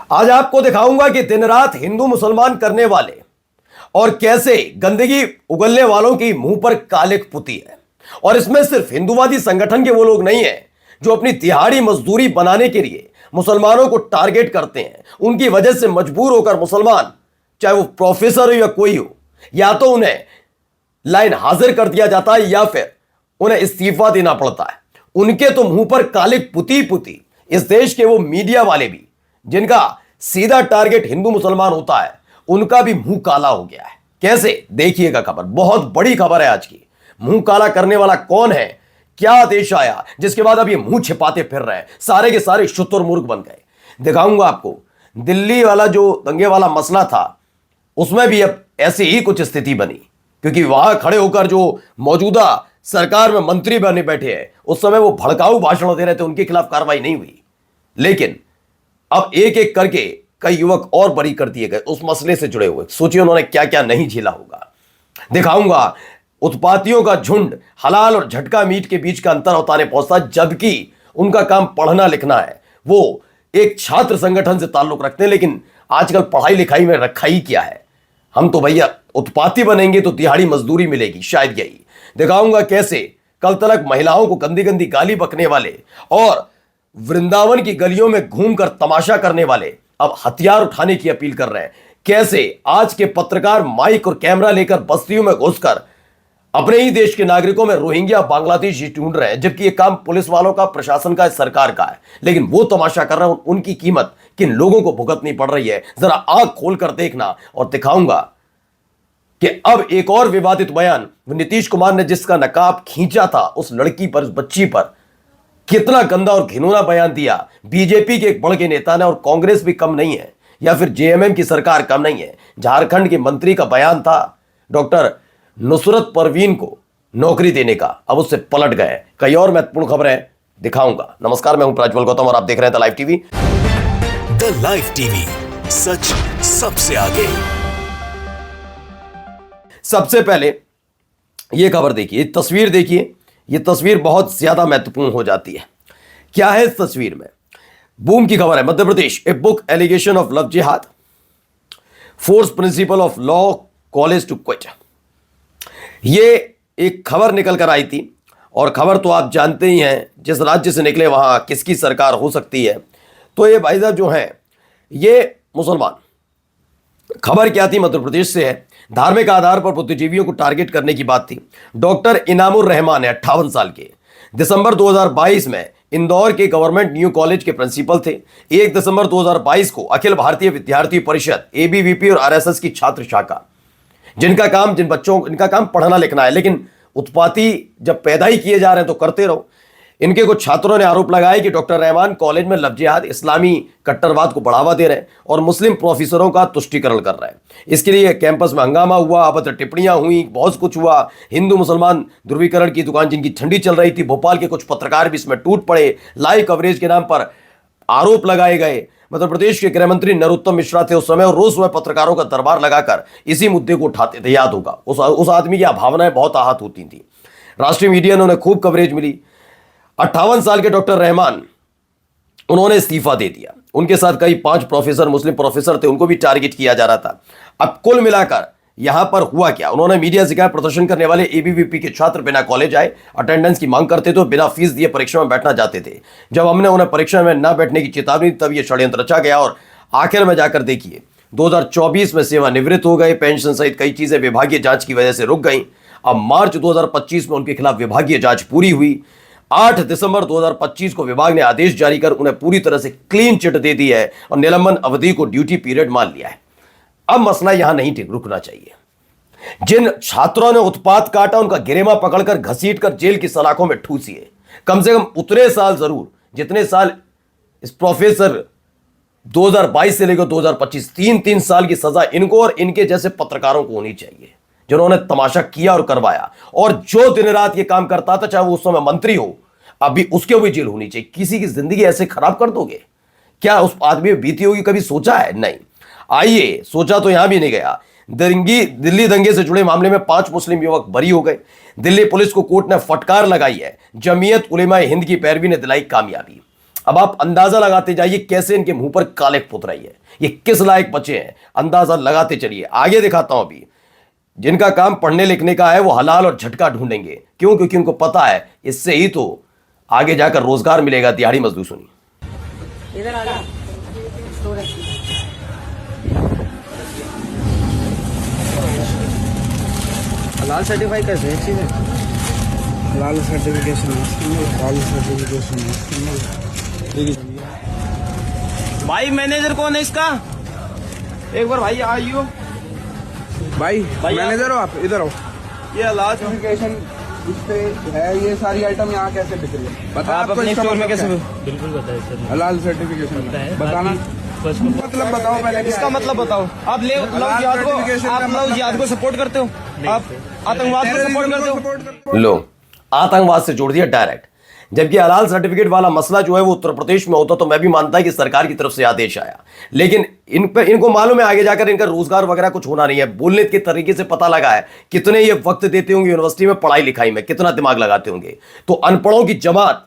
आज आपको दिखाऊंगा कि दिन रात हिंदू मुसलमान करने वाले और कैसे गंदगी उगलने वालों की मुंह पर कालिक पुती है। और इसमें सिर्फ हिंदूवादी संगठन के वो लोग नहीं है जो अपनी दिहाड़ी मजदूरी बनाने के लिए मुसलमानों को टारगेट करते हैं। उनकी वजह से मजबूर होकर मुसलमान, चाहे वो प्रोफेसर हो या कोई हो, या तो उन्हें लाइन हाजिर कर दिया जाता है या फिर उन्हें इस्तीफा देना पड़ता है। उनके तो मुंह पर कालिक पुती पुती इस देश के वो मीडिया वाले भी, जिनका सीधा टारगेट हिंदू मुसलमान होता है, उनका भी मुंह काला हो गया है। कैसे, देखिएगा खबर, बहुत बड़ी खबर है आज की। मुंह काला करने वाला कौन है, क्या आदेश आया जिसके बाद अब ये मुंह छिपाते फिर रहे हैं, सारे के सारे शुतुरमुर्ग बन गए। दिखाऊंगा आपको दिल्ली वाला जो दंगे वाला मसला था, उसमें भी अब ऐसी ही कुछ स्थिति बनी, क्योंकि वहां खड़े होकर जो मौजूदा सरकार में मंत्री बने बैठे हैं, उस समय वो भड़काऊ भाषण दे रहे थे, उनके खिलाफ कार्रवाई नहीं हुई। लेकिन अब एक एक करके कई युवक और बरी कर दिए गए उस मसले से जुड़े हुए। सोचिए उन्होंने क्या क्या नहीं झेला होगा। दिखाऊंगा उत्पातियों का झुंड हलाल और झटका मीट के बीच का अंतर बताने पहुंचता, जबकि उनका काम पढ़ना लिखना है। वो एक छात्र संगठन से ताल्लुक रखते हैं, लेकिन आजकल पढ़ाई लिखाई में रखा ही क्या है। हम तो भैया उत्पाती बनेंगे तो दिहाड़ी मजदूरी मिलेगी, शायद यही। दिखाऊंगा कैसे कल तक महिलाओं को गंदी गंदी गाली बकने वाले और वृंदावन की गलियों में घूमकर तमाशा करने वाले अब हथियार उठाने की अपील कर रहे हैं। कैसे आज के पत्रकार माइक और कैमरा लेकर बस्तियों में घुसकर अपने ही देश के नागरिकों में रोहिंग्या बांग्लादेशी ढूंढ रहे हैं, जबकि यह काम पुलिस वालों का, प्रशासन का, सरकार का है, लेकिन वो तमाशा कर रहे हैं। उनकी कीमत किन लोगों को भुगतनी पड़ रही है, जरा आंख खोलकर देखना। और दिखाऊंगा कि अब एक और विवादित बयान, नीतीश कुमार ने जिसका नकाब खींचा था उस लड़की पर, उस बच्ची पर, कितना गंदा और घिनौना बयान दिया बीजेपी के एक बड़े के नेता ने। और कांग्रेस भी कम नहीं है, या फिर जेएमएम की सरकार कम नहीं है। झारखंड के मंत्री का बयान था डॉक्टर नुसरत परवीन को नौकरी देने का, अब उससे पलट गए। कई और महत्वपूर्ण खबरें दिखाऊंगा। नमस्कार, मैं हूं प्रज्वल गौतम और आप देख रहे हैं the live TV. The live TV, सच सबसे आगे। सबसे पहले यह खबर देखिए, तस्वीर देखिए। यह तस्वीर बहुत ज्यादा महत्वपूर्ण हो जाती है। क्या है इस तस्वीर में? बूम की खबर है। Madhya Pradesh, a book allegation of love jihad, force principal of law college to quit. ये एक खबर निकल कर आई थी, और खबर तो आप जानते ही हैं, जिस राज्य से निकले वहां किसकी सरकार हो सकती है। तो ये भाई साहब जो हैं, ये मुसलमान। खबर क्या थी? मध्य प्रदेश से है। धार्मिक आधार पर बुद्धिजीवियों को टारगेट करने की बात थी। डॉक्टर इनामुर रहमान है, 58 साल के, दिसंबर 2022 में इंदौर के गवर्नमेंट न्यू कॉलेज के प्रिंसिपल थे। 1 दिसंबर 2022 को अखिल भारतीय विद्यार्थी परिषद एबीवीपी और आरएसएस की छात्र शाखा, जिनका काम पढ़ना लिखना है, लेकिन उत्पाती जब पैदा ही किए जा रहे हैं तो करते रहो। इनके कुछ छात्रों ने आरोप लगाया कि डॉक्टर रहमान कॉलेज में लव जिहाद, इस्लामी कट्टरवाद को बढ़ावा दे रहे हैं और मुस्लिम प्रोफेसरों का तुष्टीकरण कर रहे हैं। इसके लिए कैंपस में हंगामा हुआ, अभद्र टिप्पणियां हुई, बहुत कुछ हुआ। हिंदू मुसलमान ध्रुवीकरण की दुकान जिनकी ठंडी चल रही थी, भोपाल के कुछ पत्रकार भी इसमें टूट पड़े। लाइव कवरेज के नाम पर आरोप लगाए गए। मध्य प्रदेश के गृह मंत्री नरोत्तम मिश्रा थे उस समय, और रोज सुबह पत्रकारों का दरबार लगाकर इसी मुद्दे को उठाते थे। याद होगा, उस आदमी की भावनाएं बहुत आहत होती थी। राष्ट्रीय मीडिया ने उन्हें खूब कवरेज मिली। 58 साल के डॉक्टर रहमान, उन्होंने इस्तीफा दे दिया। उनके साथ कई 5 प्रोफेसर, मुस्लिम प्रोफेसर थे, उनको भी टारगेट किया जा रहा था। अब कुल मिलाकर यहां पर हुआ क्या? उन्होंने मीडिया से कहा प्रदर्शन करने वाले एबीवीपी के छात्र बिना कॉलेज आए अटेंडेंस की मांग करते थे, बिना फीस दिए परीक्षा में बैठना चाहते थे। जब हमने उन्हें परीक्षा में न बैठने की चेतावनी दी, तब यह षड्यंत्र रचा गया, और आखिर में जाकर देखिए 2024 में सेवानिवृत्त हो गए। पेंशन सहित कई चीजें विभागीय जांच की वजह से रुक गई। अब मार्च 2025 में उनके खिलाफ विभागीय जांच पूरी हुई। 8 दिसंबर 2025 को विभाग ने आदेश जारी कर उन्हें पूरी तरह से क्लीन चिट दे दी है और निलंबन अवधि को ड्यूटी पीरियड मान लिया है। अब मसला यहां नहीं रुकना चाहिए। जिन छात्रों ने उत्पात काटा, उनका गिरेमा पकड़कर घसीटकर जेल की सलाखों में ठूसिए। कम से कम उतने साल जरूर जितने साल इस प्रोफेसर 2022 से लेकर 2025, 3-3 साल की सजा इनको और इनके जैसे पत्रकारों को होनी चाहिए, जिन्होंने तमाशा किया और करवाया। और जो दिन रात ये काम करता था, चाहे वो उस समय मंत्री हो, अभी उसके भी जेल होनी चाहिए। किसी की जिंदगी ऐसे खराब कर दोगे? क्या उस आदमी में बीती होगी? कभी सोचा है? नहीं। आइए, सोचा तो यहां भी नहीं गया। दिल्ली दंगे से जुड़े मामले में 5 मुस्लिम युवक बरी हो गए। दिल्ली पुलिस को कोर्ट ने फटकार लगाई है। जमीयत उलेमा हिंद की पैरवी ने दिलाई कामयाबी। अब आप अंदाजा लगाते जाइए कैसे इनके मुंह पर कालिक पुत रही है, ये किस लायक बच्चे हैं, अंदाजा लगाते चलिए। आगे दिखाता हूं अभी। जिनका काम पढ़ने लिखने का है वो हलाल और झटका ढूंढेंगे। क्यों? क्योंकि उनको पता है इससे ही तो आगे जाकर रोजगार मिलेगा। दिहाड़ी मजदूर सुनिए। इधर आ जा। लाल सर्टिफाई कैसे है चीज़ें? लाल सर्टिफिकेशन भाई मैनेजर कौन है इसका? एक बार भाई आइयो। भाई मैनेजर हो आप? इधर आओ। ये लाल सर्टिफिकेशन इस पे है, ये सारी आइटम यहाँ कैसे बिक रही है? बता आप अपने स्टोर में कैसे? बिल्कुल बताइए सर। लाल सर्टिफिकेशन बताना, मतलब बताओ पहले इसका मतलब बताओ। आप लव जिहाद को सपोर्ट करते हो? आप आतंकवाद को सपोर्ट करते हो? लो, आतंकवाद से जोड़ दिया डायरेक्ट। जबकि हलाल सर्टिफिकेट वाला मसला जो है वो उत्तर प्रदेश में होता तो मैं भी मानता है कि सरकार की तरफ से आदेश आया, लेकिन इनको मालूम है आगे जाकर इनका रोजगार वगैरह कुछ होना नहीं है। बोलने के तरीके से पता लगा है कितने ये वक्त देते होंगे यूनिवर्सिटी में पढ़ाई लिखाई में, कितना दिमाग लगाते होंगे। तो अनपढ़ों की जमात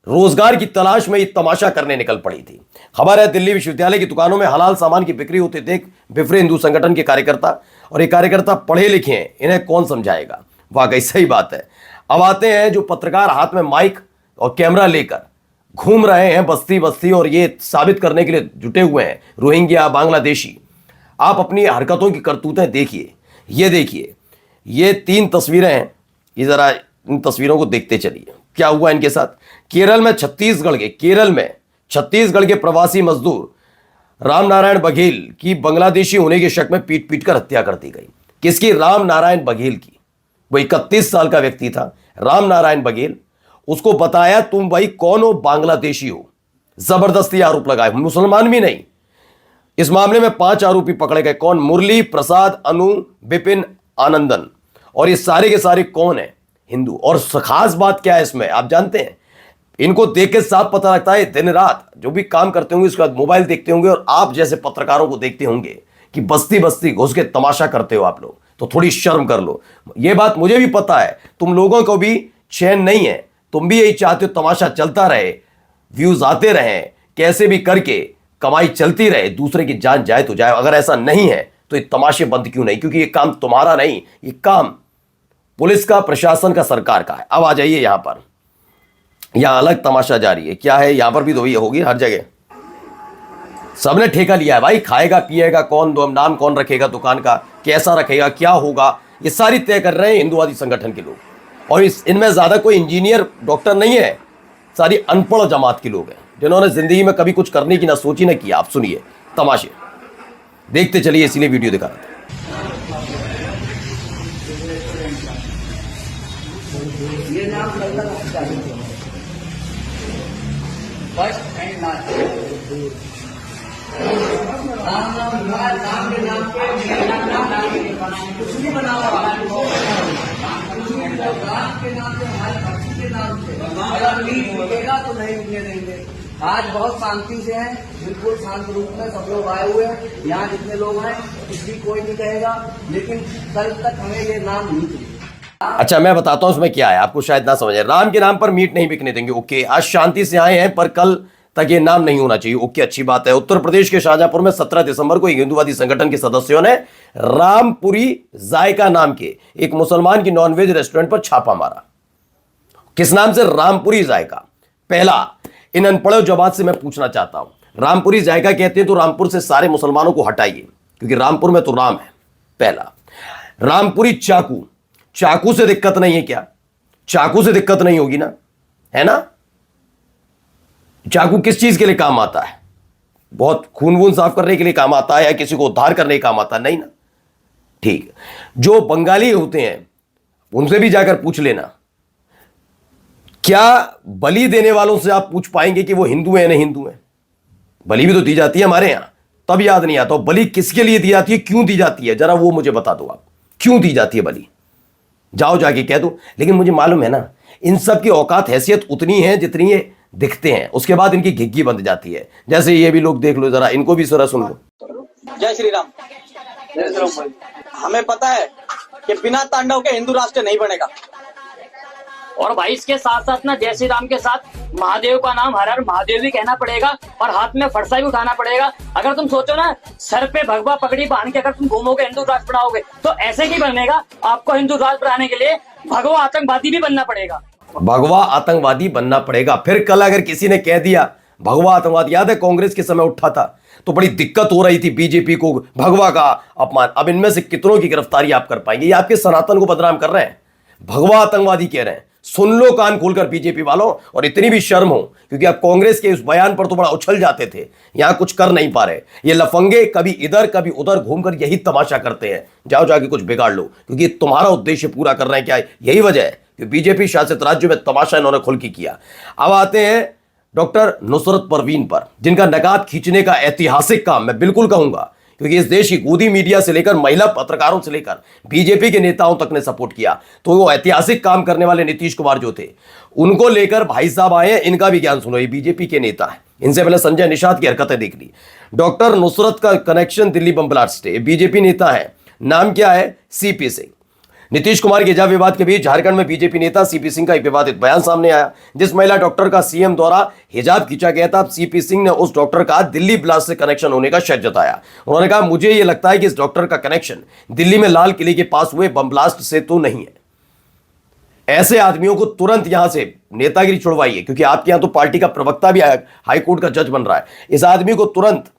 रोजगार की तलाश में ये तमाशा करने निकल पड़ी थी। खबर है दिल्ली विश्वविद्यालय की दुकानों में हलाल सामान की बिक्री होते देख बिफरे हिंदू संगठन के कार्यकर्ता, और ये कार्यकर्ता पढ़े लिखे हैं, इन्हें कौन समझाएगा। वाकई सही बात है। अब आते हैं जो पत्रकार हाथ में माइक और कैमरा लेकर घूम रहे हैं बस्ती बस्ती और ये साबित करने के लिए जुटे हुए हैं रोहिंग्या बांग्लादेशी। आप अपनी हरकतों की करतूतें देखिए। ये देखिए, ये 3 तस्वीरें हैं, ये जरा इन तस्वीरों को देखते चलिए क्या हुआ इनके साथ। केरल में छत्तीसगढ़ के प्रवासी मजदूर राम नारायण बघेल की बांग्लादेशी होने के शक में पीट पीट कर हत्या कर दी गई। किसकी? राम नारायण बघेल की। वो 31 साल का व्यक्ति था, राम नारायण बघेल। उसको बताया तुम भाई कौन हो? बांग्लादेशी हो। जबरदस्ती आरोप लगाए, मुसलमान भी नहीं। इस मामले में 5 आरोपी पकड़े गए। कौन? मुरली प्रसाद, अनु, विपिन, आनंदन। और ये सारे के सारे कौन है? हिंदू। और खास बात क्या है इसमें आप जानते हैं? इनको देख के साफ पता लगता है दिन रात जो भी काम करते होंगे उसके बाद मोबाइल देखते होंगे और आप जैसे पत्रकारों को देखते होंगे कि बस्ती बस्ती घुस के तमाशा करते हो आप लोग, तो थोड़ी शर्म कर लो। ये बात मुझे भी पता है, तुम लोगों को भी चैन नहीं है, तुम भी यही चाहते हो तमाशा चलता रहे, व्यूज आते रहे, कैसे भी करके कमाई चलती रहे, दूसरे की जान जाए तो जाए। अगर ऐसा नहीं है तो ये तमाशे बंद क्यों नहीं? क्योंकि ये काम तुम्हारा नहीं, ये काम पुलिस का, प्रशासन का, सरकार का है। अब आ जाइए यहां पर, यहां अलग तमाशा जारी है। क्या है यहां पर भी? तो ये होगी हर जगह, सबने ठेका लिया है भाई। खाएगा पिएगा कौन, नाम कौन रखेगा दुकान का, कैसा रखेगा, क्या होगा, ये सारी तय कर रहे हैं हिंदुवादी संगठन के लोग। और इनमें ज्यादा कोई इंजीनियर डॉक्टर नहीं है, सारी अनपढ़ जमात के लोग हैं जिन्होंने जिंदगी में कभी कुछ करने की ना सोची ना किया। आप सुनिए तमाशे, देखते चलिए, इसीलिए वीडियो दिखा रहा था। फर्स्ट एंड लास्ट नाम के नाम पे कुछ नहीं बना हुआ, राम के नाम पे, हमारे भक्ति के नाम से अगर मीट मिलेगा तो नहीं मिलने देंगे। आज बहुत शांति से है, बिल्कुल शांत रूप में सब लोग आए हुए हैं। यहाँ जितने लोग हैं किसी कोई नहीं कहेगा, लेकिन कल तक हमें ये नाम नहीं मिलेगा। अच्छा मैं बताता हूं उसमें क्या है, आपको शायद ना समझे। राम के नाम पर मीट नहीं बिकने देंगे, ओके। आज शांति से आए हैं पर कल तक ये नाम नहीं होना चाहिए, ओके, अच्छी बात है। उत्तर प्रदेश के शाहजहांपुर में 17 दिसंबर को एक हिंदुवादी संगठन के सदस्यों ने रामपुरी जायका नाम के एक मुसलमान की नॉनवेज रेस्टोरेंट पर छापा मारा। किस नाम से? रामपुरी जायका। पहला, इन अनपढ़ जमात से मैं पूछना चाहता हूं, रामपुरी जायका कहते हैं तो रामपुर से सारे मुसलमानों को हटाइए, क्योंकि रामपुर में तो राम है। पहला। रामपुरी चाकू, चाकू से दिक्कत नहीं है क्या? चाकू से दिक्कत नहीं होगी ना, है ना? चाकू किस चीज के लिए काम आता है? बहुत खून वून साफ करने के लिए काम आता है या किसी को उद्धार करने का काम आता है? नहीं ना, ठीक। जो बंगाली होते हैं उनसे भी जाकर पूछ लेना, क्या बलि देने वालों से आप पूछ पाएंगे कि वो हिंदू है या नहीं हिंदू है? बलि भी तो दी जाती है हमारे यहां, तब याद नहीं आता। बलि किसके लिए दी जाती है, क्यों दी जाती है, जरा वो मुझे बता दो आप, क्यों दी जाती है बलि? जाओ जाके कह दो। लेकिन मुझे मालूम है ना, इन सब की औकात हैसियत उतनी है जितनी ये दिखते हैं, उसके बाद इनकी घिग्गी बंध जाती है। जैसे ये भी लोग देख लो, जरा इनको भी जरा सुन लो। जय श्री राम। जय श्री राम। हमें पता है कि बिना तांडव के हिंदू राष्ट्र नहीं बनेगा। और भाई इसके साथ साथ ना जय श्री राम के साथ महादेव का नाम हर हर महादेव भी कहना पड़ेगा और हाथ में फरसा भी उठाना पड़ेगा। अगर तुम सोचो ना सर पे भगवा पगड़ी बांध के अगर तुम घूमोगे हिंदू राष्ट्र बनाओगे तो ऐसे ही बनेगा। आपको हिंदू राष्ट्र बनाने के लिए भगवा आतंकवादी भी बनना पड़ेगा। भगवा आतंकवादी बनना पड़ेगा। फिर कल अगर किसी ने कह दिया भगवा आतंकवादी, याद है कांग्रेस के समय उठा था तो बड़ी दिक्कत हो रही थी, बीजेपी को भगवा का अपमान। अब इनमें से कितनों की गिरफ्तारी आप कर पाएंगे? ये आपके सनातन को बदनाम कर रहे हैं, भगवा आतंकवादी कह रहे हैं। सुन लो कान खोलकर बीजेपी वालों, और इतनी भी शर्म हो, क्योंकि आप कांग्रेस के उस बयान पर तो बड़ा उछल जाते थे, यहां कुछ कर नहीं पा रहे। ये लफंगे कभी इधर कभी उधर घूमकर यही तमाशा करते हैं। जाओ जाके कुछ बिगाड़ लो, क्योंकि तुम्हारा उद्देश्य पूरा कर रहे हैं। क्या यही वजह है कि बीजेपी शासित राज्यों में तमाशा इन्होंने खुल के किया। अब आते हैं डॉक्टर नुसरत परवीन पर, जिनका नकाब खींचने का ऐतिहासिक काम मैं बिल्कुल कहूंगा, क्योंकि इस देश की गोदी मीडिया से लेकर महिला पत्रकारों से लेकर बीजेपी के नेताओं तक ने सपोर्ट किया। तो वो ऐतिहासिक काम करने वाले नीतीश कुमार जो थे, उनको लेकर भाई साहब आए हैं। इनका भी ज्ञान सुनो, ये बीजेपी के नेता है। इनसे पहले संजय निषाद की हरकतें देख ली। डॉक्टर नुसरत का कनेक्शन दिल्ली बम ब्लास्ट से, बीजेपी नेता है, नाम क्या है? सीपी सिंह। नीतीश कुमार के हिजाब विवाद के बीच झारखंड में बीजेपी नेता सीपी सिंह का एक विवादित बयान सामने आया, जिस महिला डॉक्टर का सीएम द्वारा हिजाब खींचा गया था। सीपी सिंह ने उस डॉक्टर का दिल्ली ब्लास्ट से कनेक्शन होने का शक जताया। उन्होंने कहा, मुझे यह लगता है कि इस डॉक्टर का कनेक्शन दिल्ली में लाल किले के पास हुए बम ब्लास्ट से तो नहीं है। ऐसे आदमियों को तुरंत यहां से नेतागिरी छुड़वाइए, क्योंकि आपके यहां तो पार्टी का प्रवक्ता भी हाईकोर्ट का जज बन रहा है। इस आदमी को तुरंत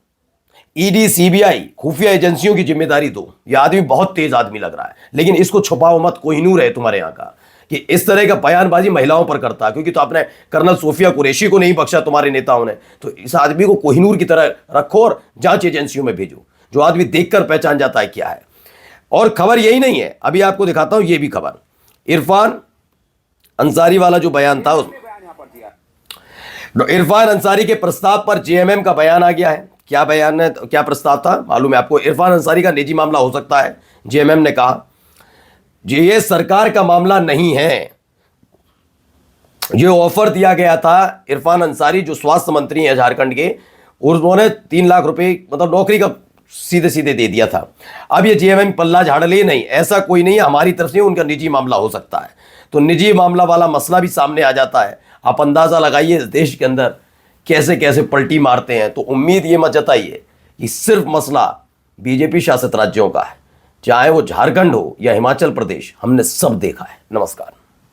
ईडी, सीबीआई, खुफिया एजेंसियों की जिम्मेदारी दो। यह आदमी बहुत तेज आदमी लग रहा है, लेकिन इसको छुपाओ मत। कोहिनूर है तुम्हारे यहां का कि इस तरह का बयानबाजी महिलाओं पर करता है, क्योंकि तो आपने कर्नल सोफिया कुरैशी को नहीं बख्शा तुम्हारे नेताओं ने। तो इस आदमी को कोहिनूर की तरह रखो और जांच एजेंसियों में भेजो, जो आदमी देखकर पहचान जाता है क्या है। और खबर यही नहीं है, अभी आपको दिखाता हूं ये भी खबर। इरफान अंसारी वाला जो बयान था, उसमें इरफान अंसारी के प्रस्ताव पर जेएमएम का बयान आ गया है। क्या बयान है, क्या प्रस्ताव था मालूम है आपको? इरफान अंसारी का निजी मामला हो सकता है, जेएमएम ने कहा। ये सरकार का मामला नहीं है। ये ऑफर दिया गया था इरफान अंसारी जो स्वास्थ्य मंत्री हैं झारखंड के, और उन्होंने 3 लाख रुपए मतलब नौकरी का सीधे सीधे दे दिया था। अब ये जेएमएम पल्ला झाड़ ले, नहीं, ऐसा कोई नहीं है, हमारी तरफ से उनका निजी मामला हो सकता है। तो निजी मामला वाला मसला भी सामने आ जाता है। आप अंदाजा लगाइए इस देश के अंदर कैसे कैसे पलटी मारते हैं। तो उम्मीद ये मत जताइए कि सिर्फ मसला बीजेपी शासित राज्यों का है, चाहे वो झारखंड हो या हिमाचल प्रदेश, हमने सब देखा है। नमस्कार।